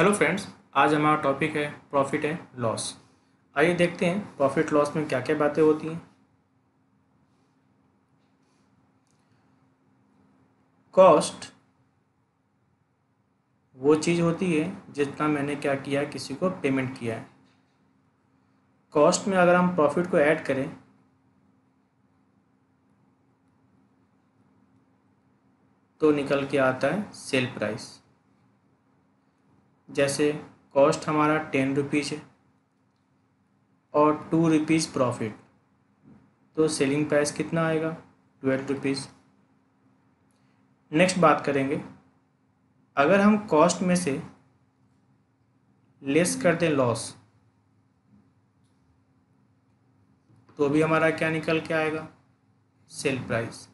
Hello friends, आज हमारा topic है प्रॉफिट एंड लॉस। आइए देखते हैं प्रॉफिट लॉस में क्या क्या बातें होती हैं। कॉस्ट वो चीज़ होती है जितना मैंने क्या किया है, किसी को पेमेंट किया है। कॉस्ट में अगर हम प्रॉफिट को ऐड करें तो निकल के आता है सेल प्राइस। जैसे कॉस्ट हमारा 10 रुपीज़ है और 2 रुपीज़ प्रॉफिट, तो सेलिंग प्राइस कितना आएगा? 12 रुपीज़। नेक्स्ट बात करेंगे, अगर हम कॉस्ट में से लेस कर दें लॉस तो भी हमारा क्या निकल के आएगा? Sale price.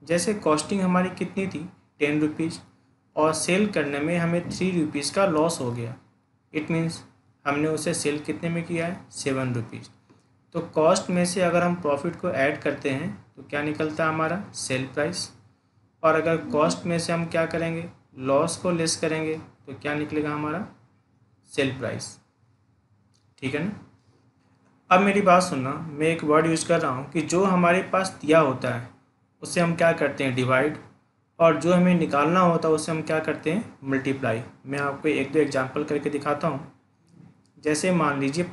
जैसे कॉस्टिंग हमारी कितनी थी? 10 रुपीज़ और सेल करने में हमें 3 रुपीज़ का लॉस हो गया। इट मीन्स हमने उसे सेल कितने में किया है? 7 रुपीज़। तो कॉस्ट में से अगर हम प्रॉफिट को ऐड करते हैं तो क्या निकलता है? हमारा सेल प्राइस। और अगर कॉस्ट में से हम क्या करेंगे? लॉस को लेस करेंगे तो क्या निकलेगा? हमारा सेल प्राइस। ठीक है ना? अब मेरी बात सुनना, मैं एक वर्ड यूज़ कर रहा हूँ कि जो हमारे पास दिया होता है उसे हम क्या करते हैं? डिवाइड। और जो हमें निकालना होता है उसे हम क्या करते हैं? मल्टीप्लाई। मैं आपको एक दो एग्जांपल करके दिखाता हूँ। जैसे मान लीजिए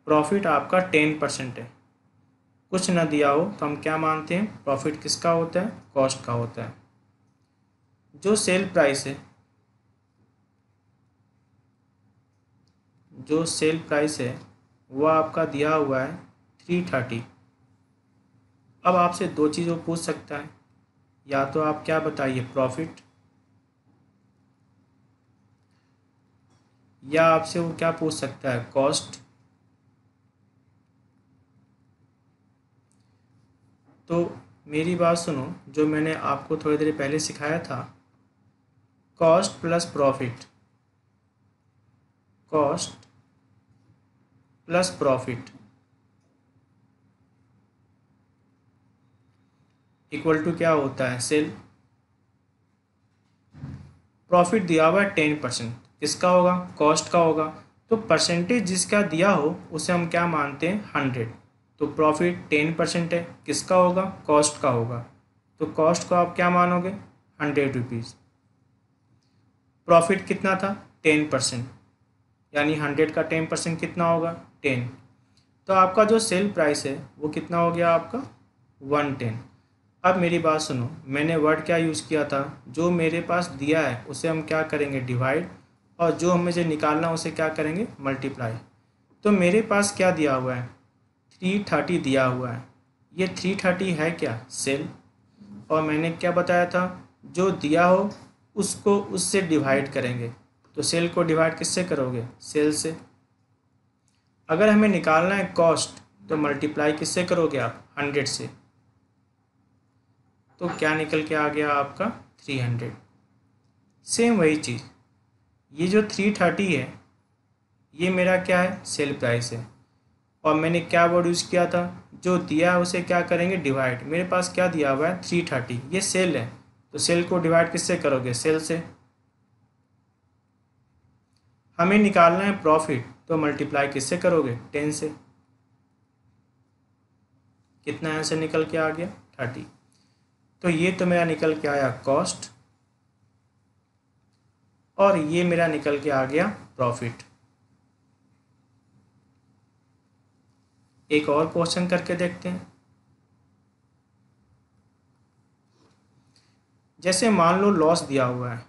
प्रॉफिट आपका 10% है, कुछ ना दिया हो तो हम क्या मानते हैं? प्रॉफिट किसका होता है? कॉस्ट का होता है। जो सेल प्राइस है वो आपका दिया हुआ है 330। अब आपसे दो चीज़ वो पूछ सकता है, या तो आप क्या बताइए? प्रॉफिट, या आपसे वो क्या पूछ सकता है? कॉस्ट। तो मेरी बात सुनो, जो मैंने आपको थोड़ी देर पहले सिखाया था, cost plus profit, cost plus profit equal to क्या होता है? सेल। प्रॉफिट दिया हुआ है 10%, किसका होगा? कॉस्ट का होगा। तो परसेंटेज जिसका दिया हो उसे हम क्या मानते हैं? 100। तो प्रॉफिट 10% है, किसका होगा? कॉस्ट का होगा। तो कॉस्ट को आप क्या मानोगे? 100 रुपीज़। प्रॉफिट कितना था? 10%, यानी 100 का 10% कितना होगा? 10। तो आपका जो सेल प्राइस है वो कितना हो गया आपका? 110। अब मेरी बात सुनो, मैंने वर्ड क्या यूज़ किया था? जो मेरे पास दिया है उसे हम क्या करेंगे? डिवाइड। और जो हमें जो निकालना है उसे क्या करेंगे? मल्टीप्लाई। तो मेरे पास क्या दिया हुआ है? 330 दिया हुआ है। ये 330 है क्या? सेल। और मैंने क्या बताया था? जो दिया हो उसको उससे डिवाइड करेंगे। तो सेल को डिवाइड किससे करोगे? सेल से। अगर हमें निकालना है कॉस्ट तो मल्टीप्लाई किससे करोगे आप? 100 से। तो क्या निकल के आ गया आपका? 300। सेम वही चीज़, ये जो 330 है ये मेरा क्या है? सेल प्राइस है। और मैंने क्या वर्ड यूज़ किया था? जो दिया है उसे क्या करेंगे? डिवाइड। मेरे पास क्या दिया हुआ है? 330, ये सेल है। तो सेल को डिवाइड किससे करोगे? सेल से। हमें निकालना है प्रॉफिट, तो मल्टीप्लाई किससे करोगे? 10 से। कितना आंसर निकल के आ गया? 30। तो ये तो मेरा निकल के आया कॉस्ट, और ये मेरा निकल के आ गया प्रॉफिट। एक और क्वेश्चन करके देखते हैं। जैसे मान लो लॉस दिया हुआ है,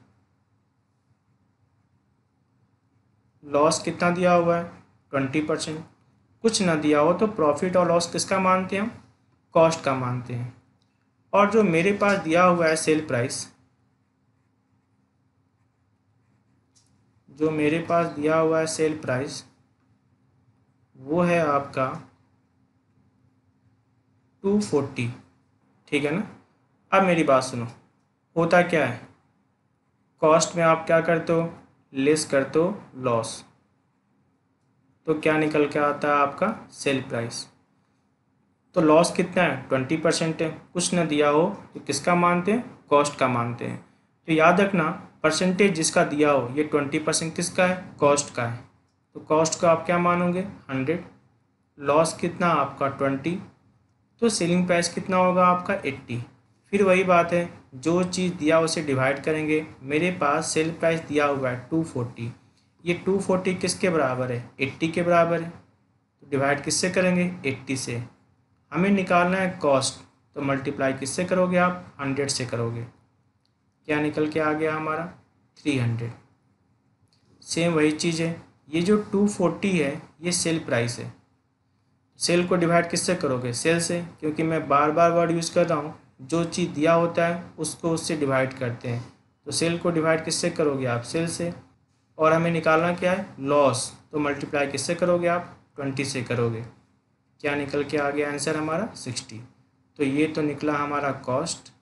लॉस कितना दिया हुआ है? 20%। कुछ ना दिया हो तो प्रॉफिट और लॉस किसका मानते हैं हम? कॉस्ट का मानते हैं। और जो मेरे पास दिया हुआ है सेल प्राइस, जो मेरे पास दिया हुआ है सेल प्राइस वो है आपका 240। ठीक है ना? अब मेरी बात सुनो, होता क्या है? कॉस्ट में आप क्या करते हो? लेस करते हो लॉस। तो क्या निकल के आता है आपका? Sale price. तो लॉस कितना है? 20% है। कुछ ना दिया हो तो किसका मानते हैं? कॉस्ट का मानते हैं। तो याद रखना परसेंटेज जिसका दिया हो ये 20% किसका है, कॉस्ट का है। तो कॉस्ट को आप क्या मानोगे 100, लॉस कितना आपका 20, तो सेलिंग प्राइस कितना होगा आपका 80। फिर वही बात है, जो चीज़ दिया उसे डिवाइड करेंगे। मेरे पास सेल प्राइस दिया हुआ है 240, ये 240 किसके बराबर है, 80 के बराबर है। तो डिवाइड किससे करेंगे, 80 से। हमें निकालना है कॉस्ट, तो मल्टीप्लाई किससे करोगे आप, 100 से करोगे। क्या निकल के आ गया हमारा 300। सेम वही चीज़ है, ये जो 240 है ये सेल प्राइस है। सेल को डिवाइड किससे करोगे, सेल से, क्योंकि मैं बार बार वर्ड यूज़ कर रहा हूँ, जो चीज़ दिया होता है उसको उससे डिवाइड करते हैं। तो सेल को डिवाइड किससे करोगे आप, सेल से। और हमें निकालना क्या है, लॉस, तो मल्टीप्लाई किससे करोगे आप, 20 से करोगे। क्या निकल के आ गया आंसर हमारा 60। तो ये तो निकला हमारा कॉस्ट,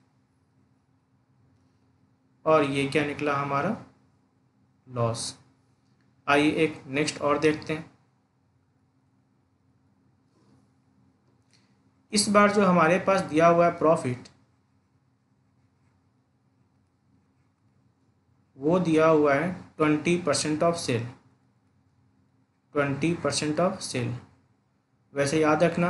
और ये क्या निकला हमारा लॉस। आइए एक नेक्स्ट और देखते हैं। इस बार जो हमारे पास दिया हुआ है प्रॉफिट, वो दिया हुआ है 20% ऑफ सेल, 20% ऑफ सेल। वैसे याद रखना,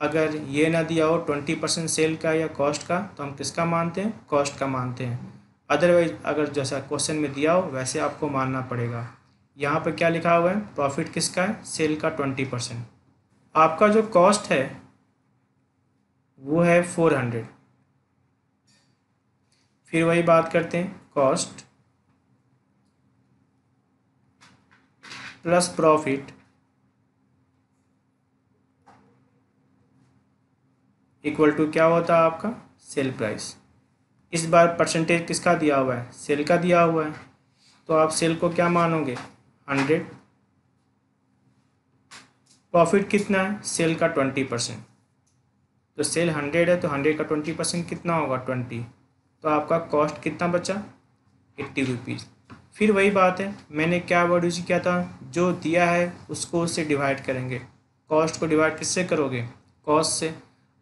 अगर ये ना दिया हो 20% सेल का या कॉस्ट का, तो हम किसका मानते हैं, कॉस्ट का मानते हैं। अदरवाइज अगर जैसा क्वेश्चन में दिया हो वैसे आपको मानना पड़ेगा। यहाँ पर क्या लिखा हुआ है, प्रॉफिट किसका है, सेल का 20%। आपका जो कॉस्ट है वो है 400। फिर वही बात करते हैं, cost plus profit equal to क्या होता है आपका, सेल प्राइस। इस बार परसेंटेज किसका दिया हुआ है, सेल का दिया हुआ है। तो आप सेल को क्या मानोगे 100, प्रॉफिट कितना है, सेल का 20%। तो सेल 100 है तो 100 का 20% कितना होगा 20। तो आपका कॉस्ट कितना बचा 80 रुपीज़। फिर वही बात है, मैंने क्या वर्ड यूज किया था, जो दिया है उसको उससे डिवाइड करेंगे। कॉस्ट को डिवाइड किससे करोगे, कॉस्ट से।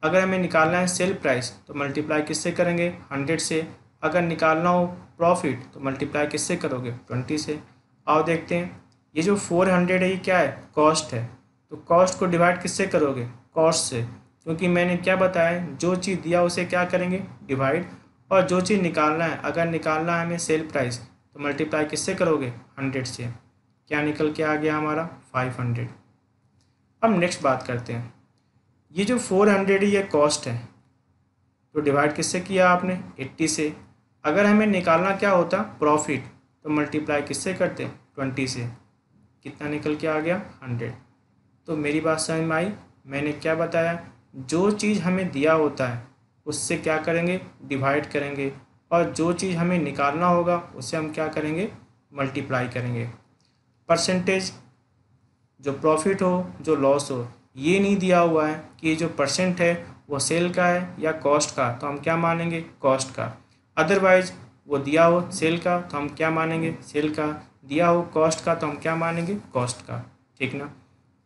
अगर हमें निकालना है सेल प्राइस तो मल्टीप्लाई किससे करेंगे 100 से। अगर निकालना हो प्रॉफिट तो मल्टीप्लाई किससे करोगे 20 से। आओ देखते हैं, ये जो 400 है ये क्या है, कॉस्ट है। तो कॉस्ट को डिवाइड किससे करोगे, कॉस्ट से, क्योंकि मैंने क्या बताया, जो चीज़ दिया उसे क्या करेंगे डिवाइड। और जो चीज़ निकालना है, अगर निकालना है हमें सेल प्राइस तो मल्टीप्लाई किससे करोगे 100 से। क्या निकल के आ गया हमारा 500। अब नेक्स्ट बात करते हैं, ये जो 400 है ये कॉस्ट है, तो डिवाइड किससे किया आपने 80 से। अगर हमें निकालना क्या होता प्रॉफिट, तो मल्टीप्लाई किससे करते 20 से। कितना निकल के आ गया 100। तो मेरी बात समझ में आई, मैंने क्या बताया, जो चीज़ हमें दिया होता है उससे क्या करेंगे डिवाइड करेंगे, और जो चीज़ हमें निकालना होगा उससे हम क्या करेंगे मल्टीप्लाई करेंगे। परसेंटेज, जो प्रॉफिट हो जो लॉस हो, ये नहीं दिया हुआ है कि ये जो परसेंट है वो सेल का है या कॉस्ट का, तो हम क्या मानेंगे कॉस्ट का। अदरवाइज वो दिया हो सेल का तो हम क्या मानेंगे सेल का, दिया हो कॉस्ट का तो हम क्या मानेंगे कॉस्ट का, ठीक ना।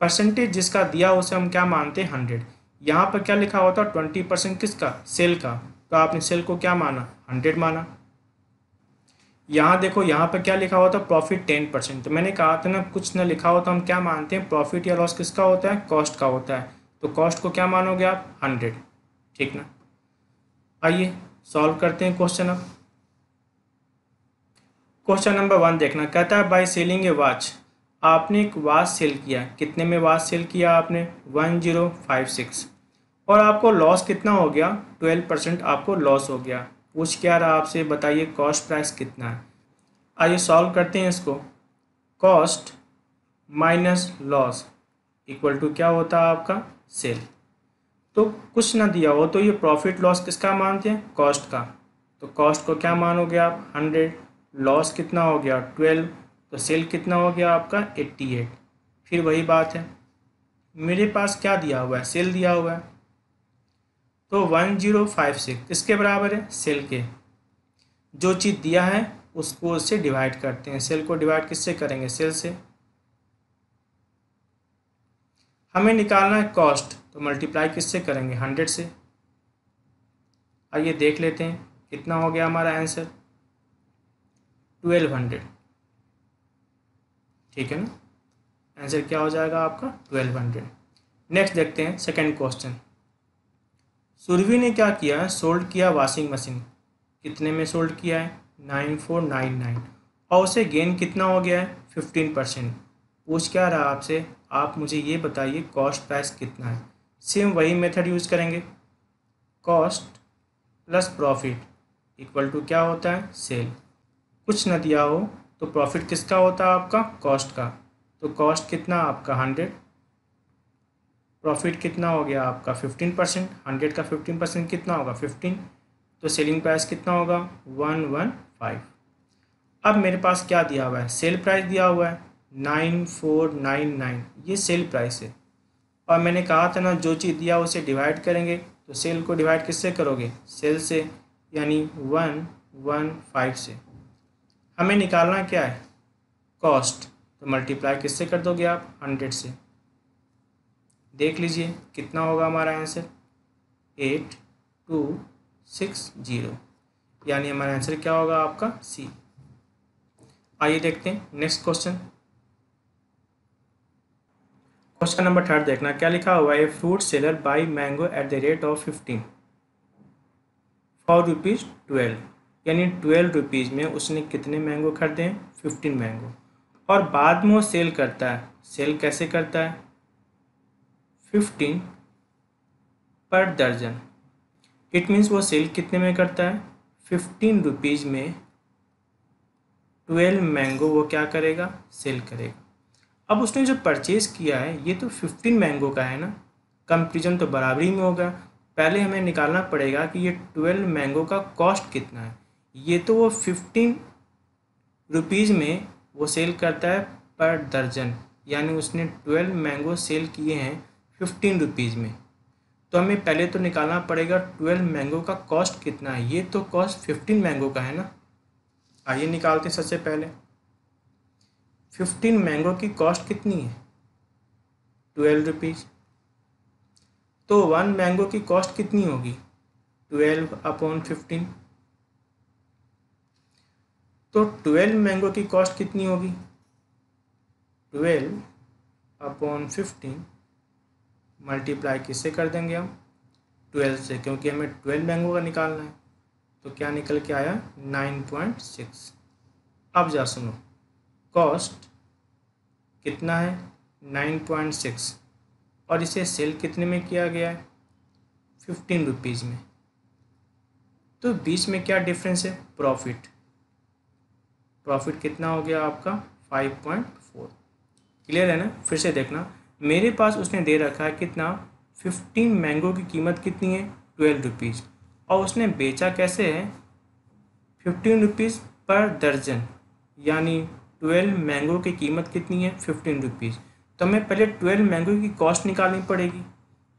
परसेंटेज जिसका दिया उसे हम क्या मानते हैं 100। यहाँ पर क्या लिखा होता 20% किसका, सेल का, तो आपने सेल को क्या माना 100 माना। यहाँ देखो यहाँ पर क्या लिखा हुआ था प्रॉफिट 10%, तो मैंने कहा था ना कुछ ना लिखा हो तो हम क्या मानते हैं प्रॉफिट या लॉस किसका होता है, कॉस्ट का होता है। तो कॉस्ट को क्या मानोगे आप 100, ठीक ना। आइए सॉल्व करते हैं क्वेश्चन। अब क्वेश्चन नंबर 1 देखना, कहता है बाय सेलिंग ए वॉच, आपने एक वॉच सेल किया, कितने में वॉच सेल किया आपने 1056, और आपको लॉस कितना हो गया 12% आपको लॉस हो गया। पूछ क्या रहा आपसे, बताइए कॉस्ट प्राइस कितना है। आइए सॉल्व करते हैं इसको। Cost minus loss equal to क्या होता है आपका सेल। तो कुछ ना दिया हो तो ये प्रॉफिट लॉस किसका मानते हैं कॉस्ट का। तो कॉस्ट को क्या मानोगे आप 100, लॉस कितना हो गया 12, तो सेल कितना हो गया आपका 88। फिर वही बात है, मेरे पास क्या दिया हुआ है सेल दिया हुआ है, तो 1056 किसके बराबर है सेल के। जो चीज़ दिया है उसको उससे डिवाइड करते हैं, सेल को डिवाइड किससे करेंगे सेल से। हमें निकालना है कॉस्ट, तो मल्टीप्लाई किससे करेंगे 100 से। आइए देख लेते हैं कितना हो गया हमारा आंसर? 1200। ठीक है ना, आंसर क्या हो जाएगा आपका? 1200। नेक्स्ट देखते हैं सेकंड क्वेश्चन। सुरभि ने क्या किया? सोल्ड किया वॉशिंग मशीन। कितने में सोल्ड किया है? 9499। और उसे गेन कितना हो गया है? 15%। पूछ क्या रहा आपसे? आप मुझे ये बताइए कॉस्ट प्राइस कितना है। सेम वही मेथड यूज़ करेंगे। Cost plus profit equal to क्या होता है? सेल। कुछ न दिया हो तो प्रॉफिट किसका होता है? आपका कॉस्ट का। तो कॉस्ट कितना आपका? 100। प्रॉफिट कितना हो गया आपका? 15%। 100 का 15% कितना होगा? 15। तो सेलिंग प्राइस कितना होगा? 115। अब मेरे पास क्या दिया हुआ है? सेल प्राइस दिया हुआ है 9499। ये सेल प्राइस है। और मैंने कहा था ना, जो चीज़ दिया उसे डिवाइड करेंगे। तो सेल को डिवाइड किससे करोगे? सेल से, यानी 115 से। हमें निकालना क्या है? कॉस्ट। तो मल्टीप्लाई किससे कर दोगे आप? 100 से। देख लीजिए कितना होगा हमारा आंसर? 8260। यानी हमारा आंसर क्या होगा आपका? सी। आइए देखते हैं नेक्स्ट क्वेश्चन। क्वेश्चन नंबर 3 देखना क्या लिखा हुआ है। Fruit seller by mango at the rate of 15 for ₹12। यानी 12 रुपीज़ में उसने कितने मैंगो खरीदे हैं? 15 मैंगो। और बाद में वो सेल करता है। सेल कैसे करता है? 15 पर दर्जन। इट मीन्स वो सेल कितने में करता है? 15 रुपीज़ में 12 मैंगो वो क्या करेगा? सेल करेगा। अब उसने जो परचेज किया है ये तो 15 मैंगो का है ना, कंपेरिजन तो बराबरी में होगा। पहले हमें निकालना पड़ेगा कि ये 12 मैंगो का कॉस्ट कितना है। ये तो वो 15 रुपीज़ में वो सेल करता है पर दर्जन, यानी उसने 12 मैंगो सेल किए हैं 15 रुपीज़ में। तो हमें पहले तो निकालना पड़ेगा 12 मैंगो का कॉस्ट कितना है। ये तो कॉस्ट 15 मैंगो का है ना। आइए निकालते हैं। सबसे पहले 15 मैंगो की कॉस्ट कितनी है? 12 रुपीज़। तो 1 मैंगो की कॉस्ट कितनी होगी? 12/15। तो 12 मैंगो की कॉस्ट कितनी होगी? 12/15 मल्टीप्लाई किससे कर देंगे हम? 12 से, क्योंकि हमें 12 मैंगो का निकालना है। तो क्या निकल के आया? 9.6। अब जा सुनो, कॉस्ट कितना है? 9.6। और इसे सेल कितने में किया गया है? 15 रुपीज़ में। तो बीच में क्या डिफरेंस है? प्रॉफिट। प्रॉफिट कितना हो गया आपका? 5.4। क्लियर है ना? फिर से देखना, मेरे पास उसने दे रखा है कितना? 15 मैंगो की कीमत कितनी है? 12 रुपीज़। और उसने बेचा कैसे है? 15 रुपीज़ पर दर्जन, यानी 12 मैंगो की कीमत कितनी है? 15 रुपीज़। तो हमें पहले 12 मैंगो की कॉस्ट निकालनी पड़ेगी।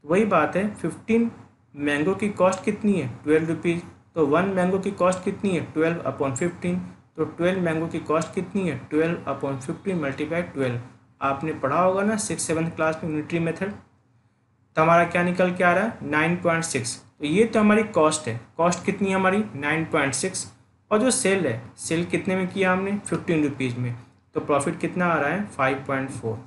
वही बात है, 15 मैंगो की कॉस्ट कितनी है? 12 रुपीज़। तो 1 मैंगो की कॉस्ट कितनी है? 12/15। तो 12 मैंगो की कॉस्ट कितनी है? 12/15 मल्टीप्लाई 12। आपने पढ़ा होगा ना 6-7 क्लास में यूनिटरी मेथड। तो हमारा क्या निकल के आ रहा है? 9.6। तो ये तो हमारी कॉस्ट है। कॉस्ट कितनी है हमारी? 9.6। और जो सेल है, सेल कितने में किया हमने? 15 रुपीज़ में। तो प्रॉफिट कितना आ रहा है? 5.4।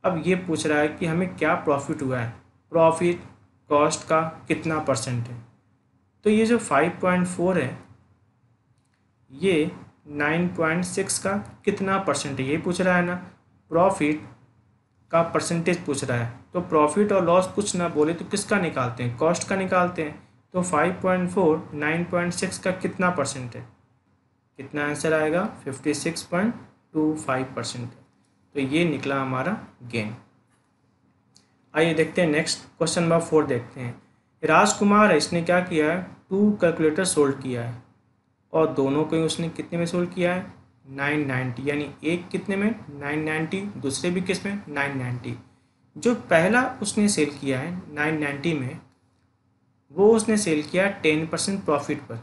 अब ये पूछ रहा है कि हमें क्या प्रॉफिट हुआ है। प्रॉफिट कॉस्ट का कितना परसेंट है? तो ये जो 5.4 है ये 9.6 का कितना परसेंट है ये पूछ रहा है ना। प्रॉफिट का परसेंटेज पूछ रहा है। तो प्रॉफिट और लॉस कुछ ना बोले तो किसका निकालते हैं? कॉस्ट का निकालते हैं। तो 5.4 9.6 का कितना परसेंट है? कितना आंसर आएगा? 56.25% है। तो ये निकला हमारा गेन। आइए देखते हैं नेक्स्ट क्वेश्चन नंबर 4 देखते हैं। राजकुमार इसने क्या किया है? 2 कैलकुलेटर सोल्ड किया है और दोनों को उसने कितने में सोल्ड किया है? 990। यानी एक कितने में? 990। दूसरे भी किस में? 990। जो पहला उसने सेल किया है 990 में, वो उसने सेल किया 10% प्रॉफिट पर।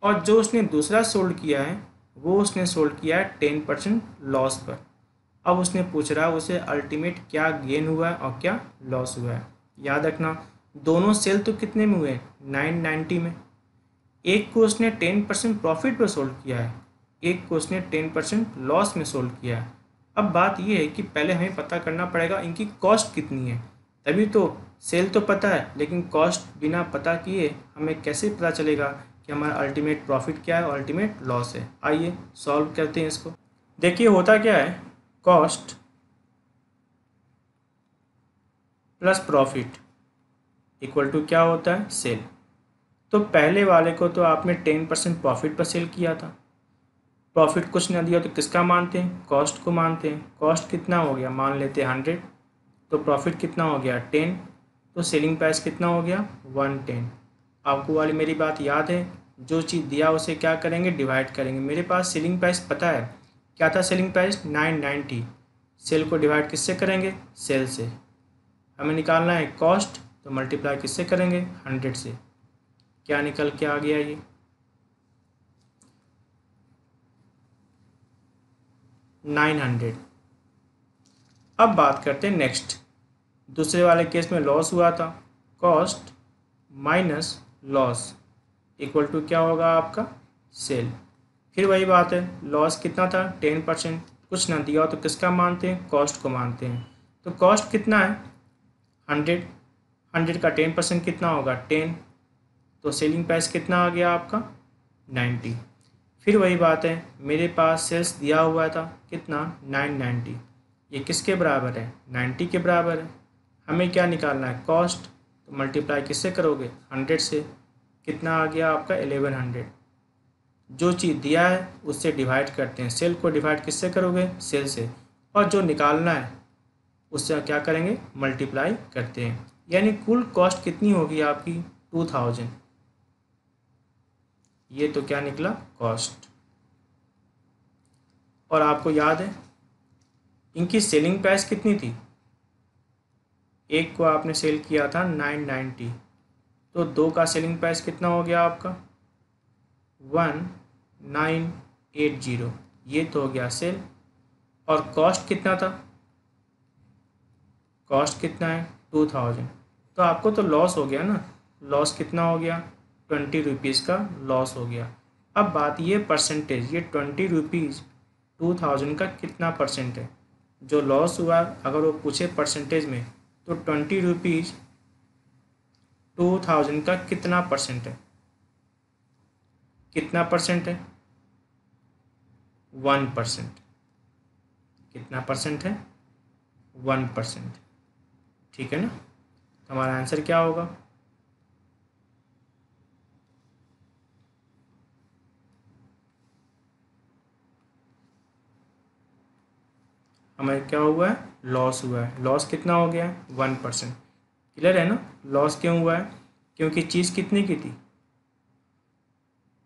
और जो उसने दूसरा सोल्ड किया है वो उसने सोल्ड किया है 10% लॉस पर। अब उसने पूछ रहा है उसे अल्टीमेट क्या गेन हुआ है और क्या लॉस हुआ है। याद रखना, दोनों सेल तो कितने में हुए? 990 में। एक को उसने 10% प्रॉफिट पर सोल्ड किया है, एक को उसने 10% लॉस में सोल्ड किया है। अब बात यह है कि पहले हमें पता करना पड़ेगा इनकी कॉस्ट कितनी है, तभी तो सेल तो पता है लेकिन कॉस्ट बिना पता किए हमें कैसे पता चलेगा कि हमारा अल्टीमेट प्रॉफिट क्या है और अल्टीमेट लॉस है। आइए सॉल्व करते हैं इसको। देखिए होता क्या है, cost plus profit equal to क्या होता है, सेल। तो पहले वाले को तो आपने 10% प्रॉफिट पर सेल किया था, प्रॉफिट कुछ ना दिया तो किसका मानते हैं, कॉस्ट को मानते हैं। कॉस्ट कितना हो गया, मान लेते हैं 100, तो प्रॉफिट कितना हो गया 10, तो सेलिंग प्राइस कितना हो गया 110। आपको वाली मेरी बात याद है, जो चीज़ दिया उसे क्या करेंगे, डिवाइड करेंगे। मेरे पास सेलिंग प्राइस पता है, क्या था सेलिंग प्राइस 990, सेल को डिवाइड किससे करेंगे, सेल से। हमें निकालना है कॉस्ट, तो मल्टीप्लाई किससे करेंगे, 100 से। क्या निकल के आ गया ये, 900। अब बात करते हैं नेक्स्ट, दूसरे वाले केस में लॉस हुआ था, cost minus loss equal to क्या होगा आपका, सेल। फिर वही बात है, लॉस कितना था 10%, कुछ ना दिया हो तो किसका मानते हैं, कॉस्ट को मानते हैं। तो कॉस्ट कितना है 100, 100 का 10% कितना होगा 10, तो सेलिंग प्राइस कितना आ गया आपका 90। फिर वही बात है, मेरे पास सेल्स दिया हुआ था कितना 990, ये किसके बराबर है, 90 के बराबर है। हमें क्या निकालना है, कॉस्ट, तो मल्टीप्लाई किससे करोगे 100 से, कितना आ गया आपका 1100। जो चीज़ दिया है उससे डिवाइड करते हैं, सेल को डिवाइड किससे करोगे, सेल से, और जो निकालना है उससे क्या करेंगे, मल्टीप्लाई करते हैं। यानी कुल कॉस्ट कितनी होगी आपकी 2000। ये तो क्या निकला कॉस्ट। और आपको याद है इनकी सेलिंग प्राइस कितनी थी, एक को आपने सेल किया था 990, तो दो का सेलिंग प्राइस कितना हो गया आपका 1980, ये तो हो गया सेल। और कॉस्ट कितना था, कॉस्ट कितना है 2000, तो आपको तो लॉस हो गया ना, लॉस कितना हो गया 20 रुपीज़ का लॉस हो गया। अब बात ये परसेंटेज, ये 20 रुपीज़ 2000 का कितना परसेंट है, जो लॉस हुआ अगर वो पूछे परसेंटेज में, तो 20 रुपीज़ 2000 का कितना परसेंट है, कितना परसेंट है 1%, कितना परसेंट है 1%, ठीक है ना। तो हमारा आंसर क्या होगा, हमें क्या हुआ है, लॉस हुआ है। लॉस कितना हो गया है 1%। क्लियर है ना, लॉस क्यों हुआ है, क्योंकि चीज़ कितने की थी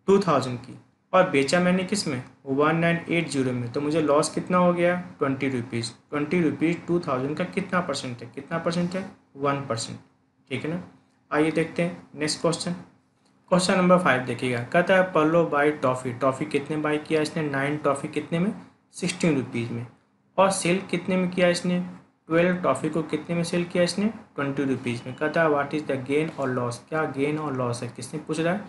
2000 की, और बेचा मैंने किस में 1980 में, तो मुझे लॉस कितना हो गया 20 रुपीज़। 20 रुपीज़ 2000 का कितना परसेंट है, कितना परसेंट है 1%, ठीक है ना। आइए देखते हैं नेक्स्ट क्वेश्चन। क्वेश्चन नंबर 5 देखिएगा, कहता है पल्लो बाई टॉफ़ी, टॉफ़ी कितने बाई किया इसने 9 टॉफ़ी कितने में 16 रुपीज़ में, और सेल कितने में किया इसने 12 टॉफ़ी को कितने में सेल किया इसने 20 रुपीज़ में। कहता है व्हाट इज़ द गेन और लॉस, क्या गेन और लॉस है, किसने पूछ रहा है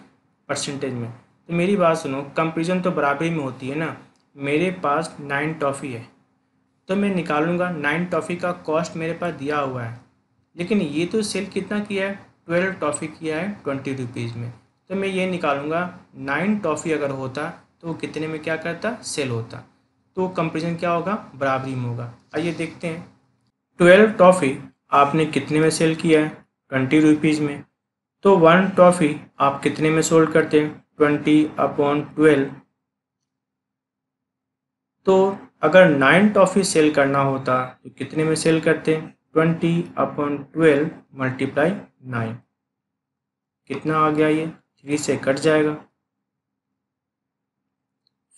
परसेंटेज में। तो मेरी बात सुनो, कंपेरिजन तो बराबरी में होती है ना, मेरे पास 9 टॉफ़ी है तो मैं निकालूंगा 9 टॉफ़ी का कॉस्ट मेरे पास दिया हुआ है, लेकिन ये तो सेल कितना किया है 12 टॉफ़ी किया है 20 रुपीज़ में, तो मैं ये निकालूंगा 9 टॉफ़ी अगर होता तो वो कितने में क्या करता सेल होता, तो कंपेरिजन क्या होगा बराबरी में होगा। आइए देखते हैं, 12 टॉफ़ी आपने कितने में सेल किया है 20 रुपीज़ में, तो 1 टॉफ़ी आप कितने में सोल्ड करते हैं 20/12, तो अगर 9 टॉफ़ी सेल करना होता तो कितने में सेल करते 20/12 मल्टीप्लाई 9, कितना आ गया ये 3 से कट जाएगा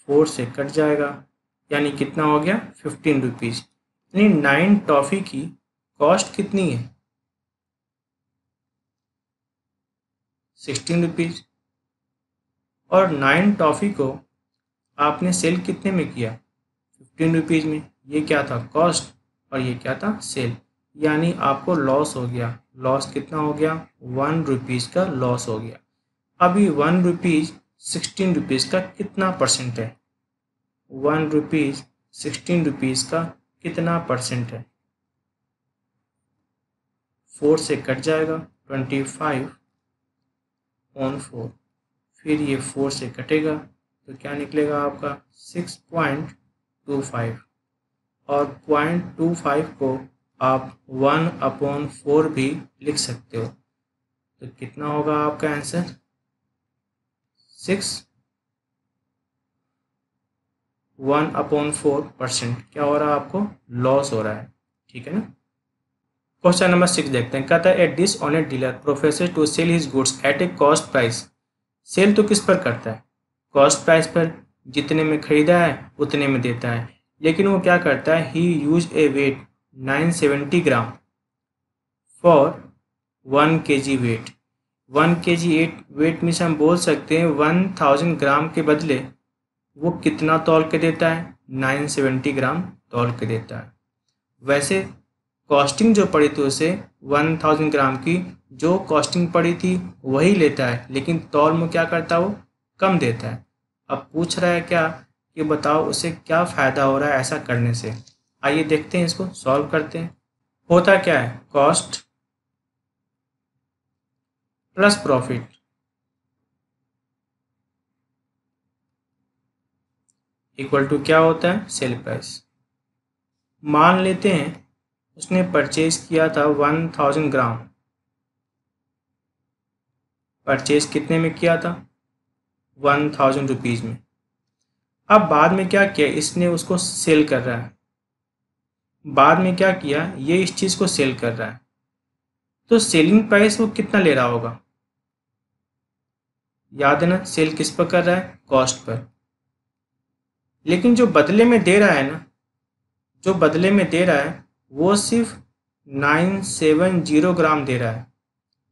4 से कट जाएगा, यानी कितना हो गया 15 रुपीज़। यानी 9 टॉफ़ी की कॉस्ट कितनी है 16 रुपीज़, और 9 टॉफ़ी को आपने सेल कितने में किया 15 रुपीज़ में। ये क्या था कॉस्ट और ये क्या था सेल, यानी आपको लॉस हो गया, लॉस कितना हो गया 1 रुपीज़ का लॉस हो गया। अभी 1 रुपीज़ 16 रुपीज़ का कितना परसेंट है? 1 रुपीज़ 16 रुपीज़ का कितना परसेंट है? 4 से कट जाएगा 25/4, फिर ये 4 से कटेगा तो क्या निकलेगा आपका 6.25, और 0.25 को आप 1/4 भी लिख सकते हो। तो कितना होगा आपका आंसर? 1/4% क्या हो रहा है आपको? लॉस हो रहा है। ठीक है ना। क्वेश्चन नंबर 6 देखते हैं। कहता है a dishonest dealer professes to sell his goods at a cost price. Sell तो किस पर करता है? कॉस्ट प्राइस पर। जितने में खरीदा है उतने में देता है। लेकिन वो क्या करता है? He use a weight 970 gram for 1 kg weight. 1 kg weight means हम बोल सकते हैं 1000 ग्राम के बदले वो कितना तौल के देता है? 970 ग्राम तौल के देता है। वैसे कॉस्टिंग जो पड़ी थी उसे 1000 ग्राम की जो कॉस्टिंग पड़ी थी वही लेता है, लेकिन तौल में क्या करता है? वो कम देता है। अब पूछ रहा है क्या कि बताओ उसे क्या फ़ायदा हो रहा है ऐसा करने से। आइए देखते हैं, इसको सॉल्व करते हैं। होता क्या है? Cost plus profit equal to क्या होता है? Sell price. मान लेते हैं उसने परचेज किया था 1000 ग्राम। परचेज कितने में किया था? 1000 रुपीज़ में। अब बाद में क्या किया? इसने उसको सेल कर रहा है। बाद में क्या किया? ये इस चीज़ को सेल कर रहा है। तो सेलिंग प्राइस वो कितना ले रहा होगा? याद है ना, सेल किस पर कर रहा है? Cost per. लेकिन जो बदले में दे रहा है ना, जो बदले में दे रहा है वो सिर्फ 970 ग्राम दे रहा है।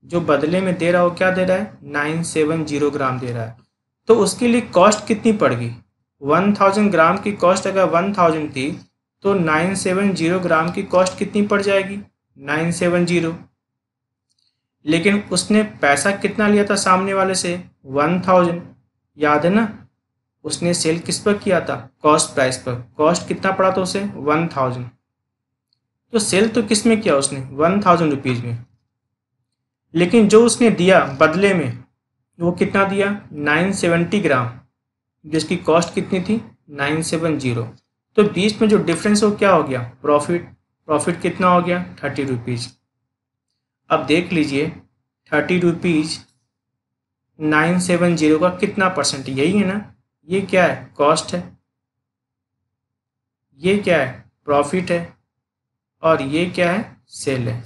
जो बदले में दे रहा है वो क्या दे रहा है? 970 ग्राम दे रहा है। तो उसके लिए कॉस्ट कितनी पड़ गई? 1000 ग्राम की कॉस्ट अगर 1000 थी तो 970 ग्राम की कॉस्ट कितनी पड़ जाएगी? 970। लेकिन उसने पैसा कितना लिया था सामने वाले से? 1000। याद है ना, उसने सेल किस पर किया था? कॉस्ट प्राइस पर। कॉस्ट कितना पड़ा था उसे? 1000। तो सेल तो किस में किया उसने? 1000 रुपीज़ में। लेकिन जो उसने दिया बदले में वो कितना दिया? 970 ग्राम, जिसकी कॉस्ट कितनी थी? 970। तो बीच में जो डिफरेंस हो क्या हो गया? प्रॉफिट। प्रॉफिट कितना हो गया? 30 रुपीज़। अब देख लीजिए 30 रुपीज़ 970 का कितना परसेंट? यही है ना। ये क्या है? कॉस्ट है। ये क्या है? प्रॉफिट है। और ये क्या है? सेल है।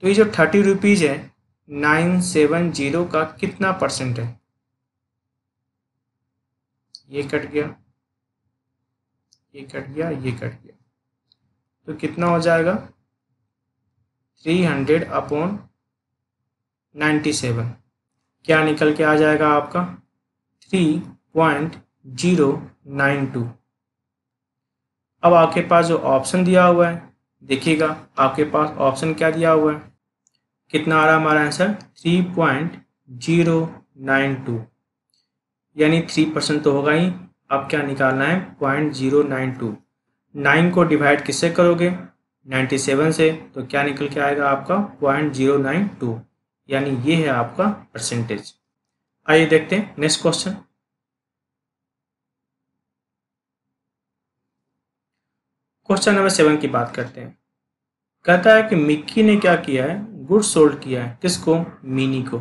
तो ये जो 30 रुपीज़ है 970 का कितना परसेंट है? ये कट गया, ये कट गया, ये कट गया, तो कितना हो जाएगा? 300/97। क्या निकल के आ जाएगा आपका? 3.092। अब आपके पास जो ऑप्शन दिया हुआ है, देखिएगा आपके पास ऑप्शन क्या दिया हुआ है, कितना आ रहा है हमारा आंसर? 3.092, यानी 3% तो होगा ही। अब क्या निकालना है? 0.092। 9 को डिवाइड किससे करोगे? 97 से, तो क्या निकल के आएगा आपका? 0.092, यानी ये है आपका परसेंटेज। आइए देखते हैं नेक्स्ट क्वेश्चन। क्वेश्चन नंबर 7 की बात करते हैं। कहता है कि मिक्की ने क्या किया है? गुड्स सोल्ड किया है। किसको? मिनी को।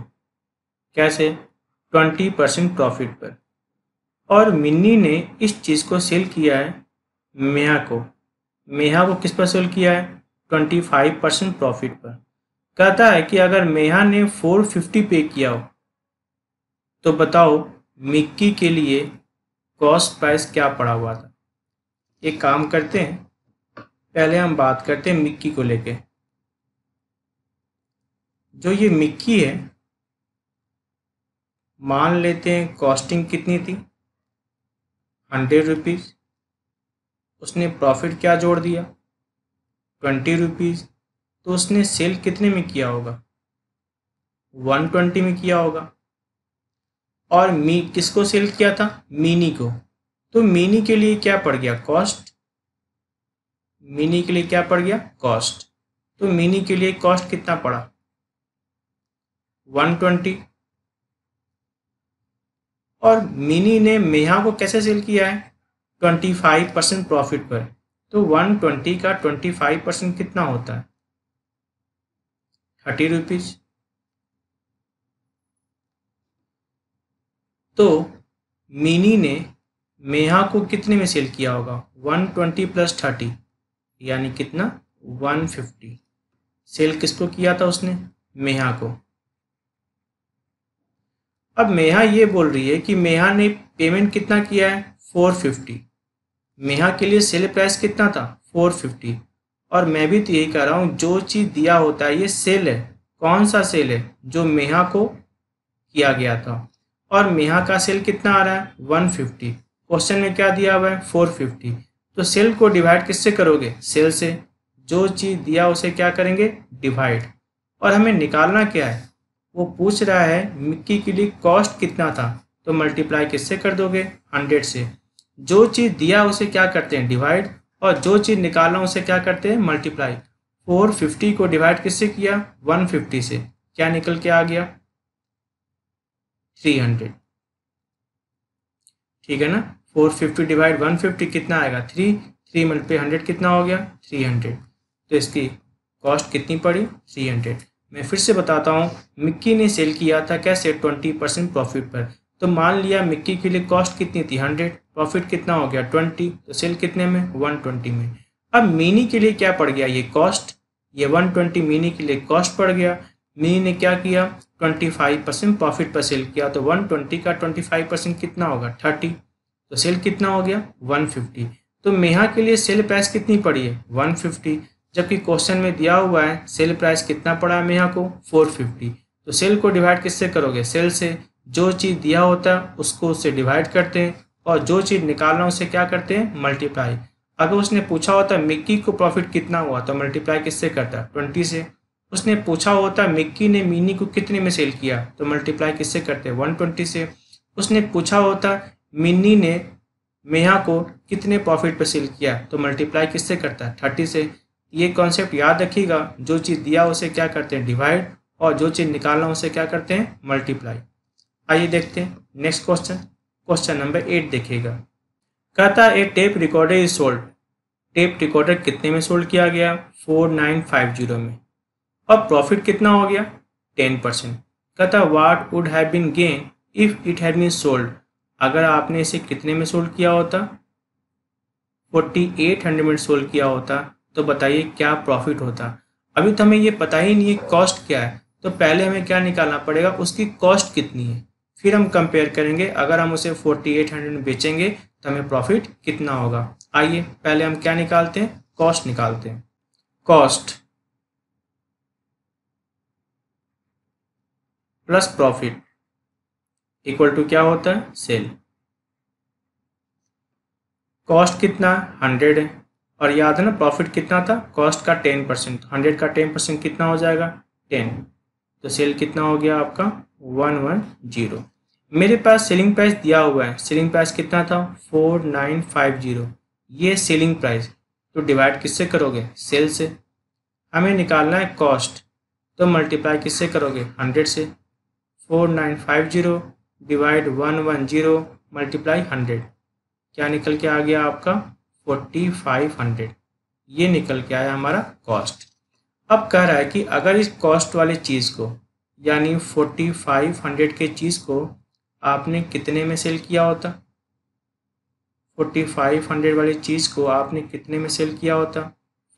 कैसे? 20% प्रॉफिट पर। और मिनी ने इस चीज़ को सेल किया है मेहा को। मेहा को किस पर सेल किया है? 25% प्रॉफिट पर। कहता है कि अगर मेहा ने 450 पे किया हो तो बताओ मिक्की के लिए कॉस्ट प्राइस क्या पड़ा हुआ था। एक काम करते हैं, पहले हम बात करते हैं मिक्की को लेके। जो ये मिक्की है, मान लेते हैं कॉस्टिंग कितनी थी? 100 रुपीज़। उसने प्रॉफिट क्या जोड़ दिया? 20 रुपीज़। तो उसने सेल कितने में किया होगा? 120 में किया होगा। और किसको सेल किया था? मिनी को। तो मिनी के लिए क्या पड़ गया? कॉस्ट। मिनी के लिए क्या पड़ गया? कॉस्ट। तो मिनी के लिए कॉस्ट कितना पड़ा? 120। और मिनी ने मेहा को कैसे सेल किया है? 25% प्रॉफिट पर। तो 120 का 25% कितना होता है? 30 रुपीज। तो मिनी ने मेहा को कितने में सेल किया होगा? 120 प्लस 30 यानी कितना? 150। सेल किसको किया था उसने? मेहा को। अब मेहा ये बोल रही है कि मेहा ने पेमेंट कितना किया है? 450। मेहा के लिए सेल प्राइस कितना था? 450। और मैं भी तो यही कह रहा हूँ, जो चीज़ दिया होता है ये सेल है। कौन सा सेल है? जो मेहा को किया गया था। और मेहा का सेल कितना आ रहा है? 150। क्वेश्चन में क्या दिया हुआ है? 450। तो सेल को डिवाइड किससे करोगे? सेल से। जो चीज़ दिया उसे क्या करेंगे? डिवाइड। और हमें निकालना क्या है? वो पूछ रहा है मिक्की के लिए कॉस्ट कितना था, तो मल्टीप्लाई किससे कर दोगे? 100 से। जो चीज़ दिया उसे क्या करते हैं? डिवाइड। और जो चीज़ निकालना उसे क्या करते हैं? मल्टीप्लाई। 450 को डिवाइड किससे किया? 150 से। क्या निकल के आ गया? 300। ठीक है ना? 450 डिवाइड 150 कितना आएगा? 3। 3 मल्टीप्लाई 100 कितना हो गया? 300। तो इसकी कॉस्ट कितनी पड़ी? 300। मैं फिर से बताता हूँ, मिक्की ने सेल किया था कैसे? 20% प्रॉफिट पर। तो मान लिया मिक्की के लिए कॉस्ट कितनी थी? 100। प्रॉफिट कितना हो गया? 20। तो सेल कितने में? 120 में। अब मिनी के लिए क्या पड़ गया? ये कॉस्ट। ये 120 मिनी के लिए कॉस्ट पड़ गया। मिनी ने क्या किया? 25% प्रॉफिट पर सेल किया। तो 120 का 25% कितना होगा? 30। तो सेल कितना हो गया? 150। तो मेहा के लिए सेल प्राइस कितनी पड़ी है? 150। जबकि क्वेश्चन में दिया हुआ है सेल प्राइस कितना पड़ा है मेहा को? 450। तो सेल को डिवाइड किससे करोगे? सेल से। जो चीज़ दिया होता है उसको उससे डिवाइड करते हैं, और जो चीज़ निकालना उसे क्या करते हैं? मल्टीप्लाई। अगर उसने पूछा होता मिक्की को प्रॉफिट कितना हुआ, तो मल्टीप्लाई किससे करता? 20 से। उसने पूछा होता मिक्की ने मिनी को कितने में सेल किया, तो मल्टीप्लाई किससे करते? 120 से। उसने पूछा होता मिनी ने मेहा को कितने प्रॉफिट पर सेल किया, तो मल्टीप्लाई किससे करता है? 30 से। ये कॉन्सेप्ट याद रखिएगा, जो चीज़ दिया उसे क्या करते हैं? डिवाइड। और जो चीज़ निकालना उसे क्या करते हैं? मल्टीप्लाई। आइए देखते हैं नेक्स्ट क्वेश्चन। क्वेश्चन नंबर 8 देखिएगा। कहता है a tape recorder is sold. Tape recorder कितने में सोल्ड किया गया? 4950 में। अब प्रॉफिट कितना हो गया? 10%। कहता what would have been gain if it had been sold. अगर आपने इसे कितने में सोल्ड किया होता? 4800 में सोल्ड किया होता, तो बताइए क्या प्रॉफिट होता? अभी तो हमें ये पता ही नहीं है कॉस्ट क्या है, तो पहले हमें क्या निकालना पड़ेगा? उसकी कॉस्ट कितनी है, फिर हम कंपेयर करेंगे। अगर हम उसे 4800 में बेचेंगे तो हमें प्रॉफिट कितना होगा। आइए पहले हम क्या निकालते हैं? कॉस्ट निकालते हैं। Cost plus profit equal to क्या होता है? सेल। कॉस्ट कितना? 100 है। और याद है ना प्रॉफिट कितना था? कॉस्ट का 10%। 100 का 10% कितना हो जाएगा? 10। तो सेल कितना हो गया आपका? 110। मेरे पास सेलिंग प्राइस दिया हुआ है। सेलिंग प्राइस कितना था? 4950। ये सेलिंग प्राइस। तो डिवाइड किससे करोगे? सेल से। हमें निकालना है कॉस्ट, तो मल्टीप्लाई किससे करोगे? 100 से। 4950 डिवाइड 110 मल्टीप्लाई 100। क्या निकल के आ गया आपका? 4500। ये निकल के आया हमारा कॉस्ट। अब कह रहा है कि अगर इस कॉस्ट वाली चीज़ को, यानी 4500 के चीज़ को आपने कितने में सेल किया होता? 4500 वाली चीज़ को आपने कितने में सेल किया होता?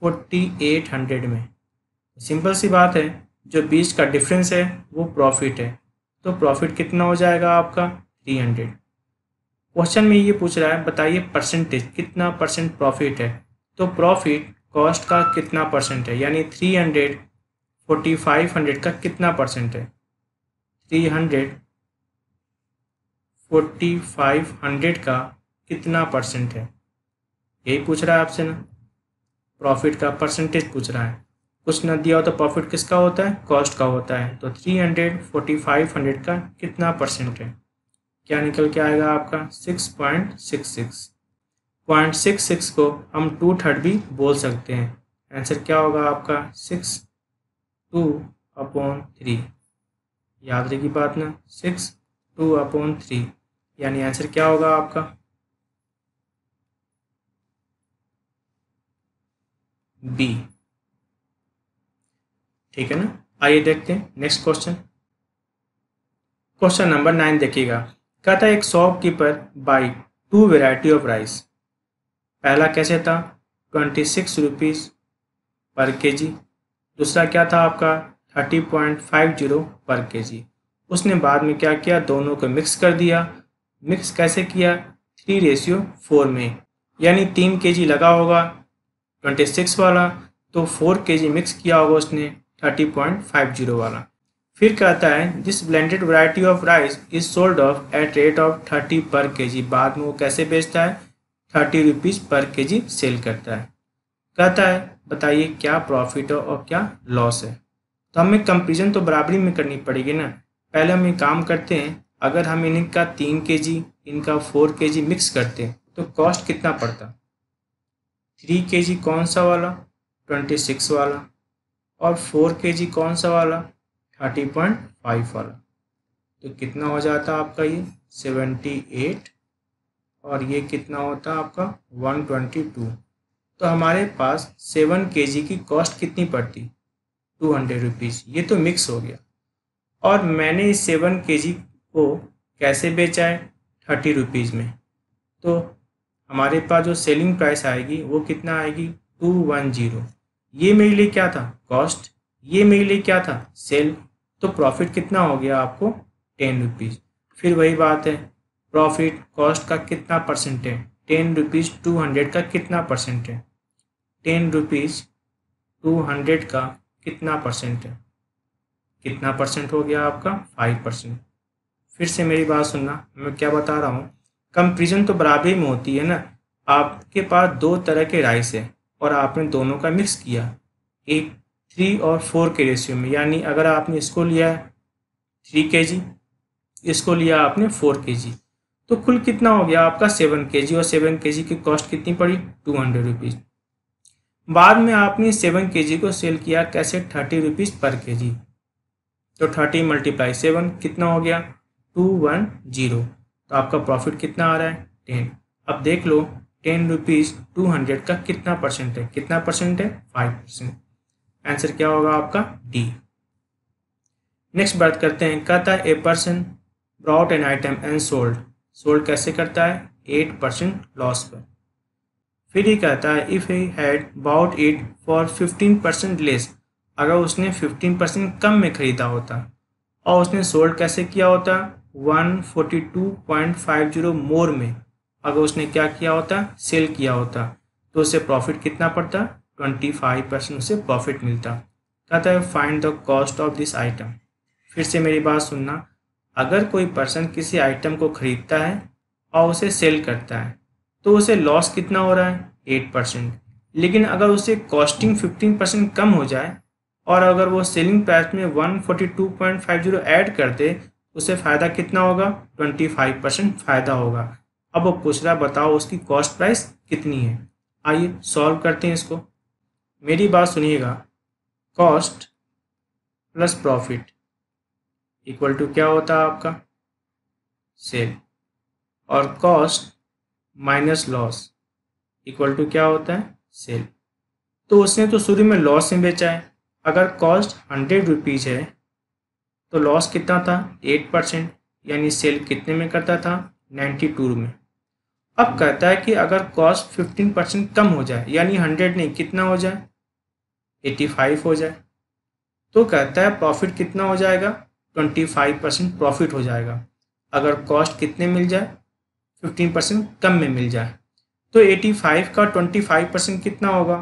4800 में। सिंपल सी बात है, जो बीच का डिफरेंस है वो प्रॉफिट है। तो प्रॉफिट कितना हो जाएगा आपका? 300। क्वेश्चन में ये पूछ रहा है बताइए परसेंटेज, कितना परसेंट प्रॉफिट है। तो प्रॉफिट कॉस्ट का कितना परसेंट है, यानी 300 4500 का कितना परसेंट है? 300 4500 का कितना परसेंट है, यही पूछ रहा है आपसे ना। प्रॉफिट का परसेंटेज पूछ रहा है। कुछ ना दिया हो तो प्रॉफिट किसका होता है? कॉस्ट का होता है। तो 300 4500 का कितना परसेंट है? क्या निकल के आएगा आपका 6.66। 0.66 को हम 2/3 भी बोल सकते हैं। आंसर क्या होगा आपका 6/2/3। याद रखिए बात ना, 6/2/3 यानी आंसर क्या होगा आपका बी। ठीक है ना। आइए देखते हैं नेक्स्ट क्वेश्चन। क्वेश्चन नंबर 9 देखिएगा। कहता है एक shopkeeper by 2 variety of rice. पहला कैसे था 26 रुपीज़ पर केजी। दूसरा क्या था आपका 30.50 पर केजी। उसने बाद में क्या किया, दोनों को मिक्स कर दिया। मिक्स कैसे किया 3:4 में, यानी 3 केजी लगा होगा 26 वाला, तो 4 केजी मिक्स किया होगा उसने 30.50 वाला। फिर कहता है this blended variety of rice is sold off at rate of 30 पर केजी। बाद में वो कैसे बेचता है 30 रुपीज़ पर केजी सेल करता है। कहता है बताइए क्या प्रॉफिट है और क्या लॉस है। तो हमें कंपेरिजन तो बराबरी में करनी पड़ेगी ना। पहले हम एक काम करते हैं, अगर हम इनका 3 केजी इनका 4 केजी मिक्स करते हैं तो कॉस्ट कितना पड़ता 3 केजी कौन सा वाला 26 वाला, और 4 केजी कौन सा वाला 30.5 वाला। तो कितना हो जाता आपका ये 78, और ये कितना होता आपका 122। तो हमारे पास 7 केजी की कॉस्ट कितनी पड़ती 200 रुपीज़। ये तो मिक्स हो गया, और मैंने इस 7 केजी को कैसे बेचा है 30 रुपीज़ में। तो हमारे पास जो सेलिंग प्राइस आएगी वो कितना आएगी 210। ये मेरे लिए क्या था कॉस्ट, ये मेरे लिए क्या था सेल। तो प्रॉफिट कितना हो गया आपको 10 रुपीज़। फिर वही बात है, प्रॉफिट कॉस्ट का कितना परसेंट है 10 रुपीज़ 200 का कितना परसेंट है 10 रुपीज़ 200 का कितना परसेंट है, कितना परसेंट हो गया आपका 5%। फिर से मेरी बात सुनना, मैं क्या बता रहा हूँ, कंपेरिजन तो बराबरी में होती है ना। आपके पास 2 तरह के राइस है और आपने दोनों का मिक्स किया, एक 3 और 4 के रेशियो में। यानी अगर आपने इसको लिया 3 केजी, इसको लिया आपने 4 केजी, तो कुल कितना हो गया आपका 7 केजी, और 7 केजी की कॉस्ट कितनी पड़ी 200 रुपीज़। बाद में आपने 7 केजी को सेल किया कैसे 30 रुपीज़ पर केजी। तो 30 × 7 कितना हो गया 210। तो आपका प्रॉफिट कितना आ रहा है 10। अब देख लो 10 रुपीज़ 200 का कितना परसेंट है, कितना परसेंट है 5%। आंसर क्या होगा आपका डी। नेक्स्ट बात करते हैं, कहता है a person brought an item and sold. Sold कैसे करता है 8% लॉस पर। फिर ये कहता है if he had bought it for 15% less. अगर उसने 15% कम में ख़रीदा होता और उसने सोल्ड कैसे किया होता 142.50 मोर में, अगर उसने क्या किया होता सेल किया होता, तो उसे प्रॉफिट कितना पड़ता 25% उसे प्रॉफिट मिलता। कहता है find the cost of this item. फिर से मेरी बात सुनना, अगर कोई पर्सन किसी आइटम को ख़रीदता है और उसे सेल करता है तो उसे लॉस कितना हो रहा है 8%। लेकिन अगर उसे कॉस्टिंग 15% कम हो जाए और अगर वो सेलिंग प्राइस में 142.50 ऐड कर दे, उसे फ़ायदा कितना होगा 25% फ़ायदा होगा। अब वो पूछ रहा बताओ उसकी कॉस्ट प्राइस कितनी है। आइए सॉल्व करते हैं इसको। मेरी बात सुनिएगा, cost plus profit equal to क्या होता है आपका सेल, और cost minus loss equal to क्या होता है सेल। तो उसने तो शुरू में लॉस में बेचा है। अगर कॉस्ट 100 रुपीज़ है तो लॉस कितना था 8%, यानी सेल कितने में करता था 92 में। अब कहता है कि अगर कॉस्ट 15% कम हो जाए, यानी 100 नहीं कितना हो जाए 85 हो जाए, तो कहता है प्रॉफिट कितना हो जाएगा 25% प्रॉफिट हो जाएगा। अगर कॉस्ट कितने मिल जाए 15% कम में मिल जाए, तो 85 का 25% कितना होगा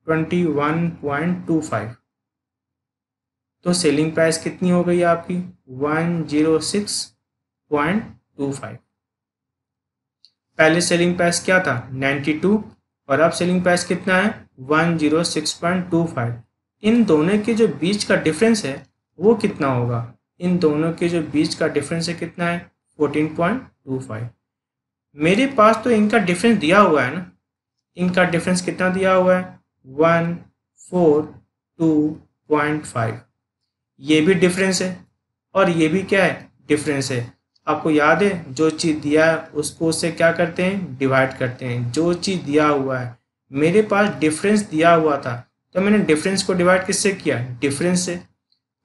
21.25। तो सेलिंग प्राइस कितनी हो गई आपकी 106.25। पहले सेलिंग प्राइस क्या था 92 और अब सेलिंग प्राइस कितना है 106.25। इन दोनों के जो बीच का डिफरेंस है वो कितना होगा, इन दोनों के जो बीच का डिफरेंस है कितना है 14.25। 7.25। मेरे पास तो इनका डिफरेंस दिया हुआ है ना, इनका डिफरेंस कितना दिया हुआ है 142.5। ये भी डिफरेंस है और ये भी क्या है डिफरेंस है। आपको याद है जो चीज़ दिया है उसको उससे क्या करते हैं डिवाइड करते हैं। जो चीज़ दिया हुआ है मेरे पास डिफरेंस दिया हुआ था तो मैंने डिफरेंस को डिवाइड किससे किया डिफरेंस से।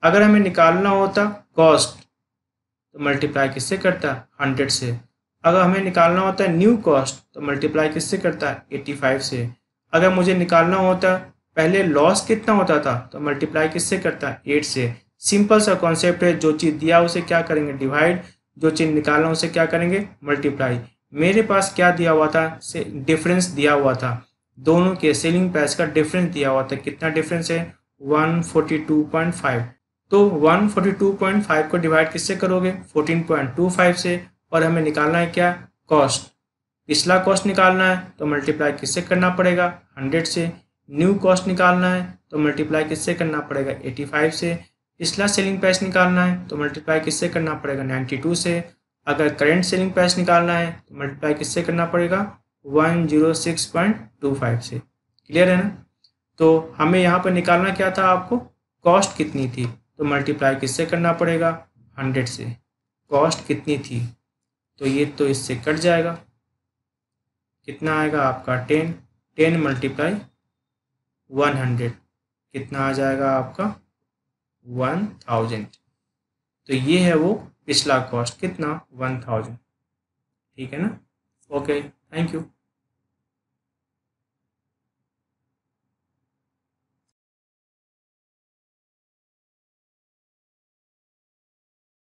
अगर हमें निकालना होता कॉस्ट तो मल्टीप्लाई किससे करता 100 से। अगर हमें निकालना होता है न्यू कॉस्ट तो मल्टीप्लाई किससे करता 85 से। अगर मुझे निकालना होता पहले लॉस कितना होता था तो मल्टीप्लाई किससे करता 8 से। सिंपल सा कॉन्सेप्ट है, जो चीज़ दिया उसे क्या करेंगे डिवाइड, जो चीज़ निकालना उसे क्या करेंगे मल्टीप्लाई। मेरे पास क्या दिया हुआ था से डिफरेंस दिया हुआ था, दोनों के सेलिंग प्राइस का डिफरेंस दिया हुआ था। कितना डिफरेंस है 142.5। तो 142.5 को डिवाइड किससे करोगे 14.25 से। और हमें निकालना है क्या कॉस्ट, पिछला कॉस्ट निकालना है तो मल्टीप्लाई किससे करना पड़ेगा 100 से। न्यू कॉस्ट निकालना है तो मल्टीप्लाई किससे करना पड़ेगा 85 से। पिछला सेलिंग प्राइस निकालना है तो मल्टीप्लाई किससे करना पड़ेगा 92 से। अगर करेंट सेलिंग प्राइस निकालना है तो मल्टीप्लाई किससे करना पड़ेगा 106.25 से। क्लियर है ना। तो हमें यहाँ पर निकालना क्या था आपको कॉस्ट कितनी थी तो मल्टीप्लाई किससे करना पड़ेगा 100 से। कॉस्ट कितनी थी तो ये तो इससे कट जाएगा, कितना आएगा आपका 10 10 मल्टीप्लाई 100 कितना आ जाएगा आपका 1000। तो ये है वो पिछला कॉस्ट कितना 1000। ठीक है ना। Okay thank you.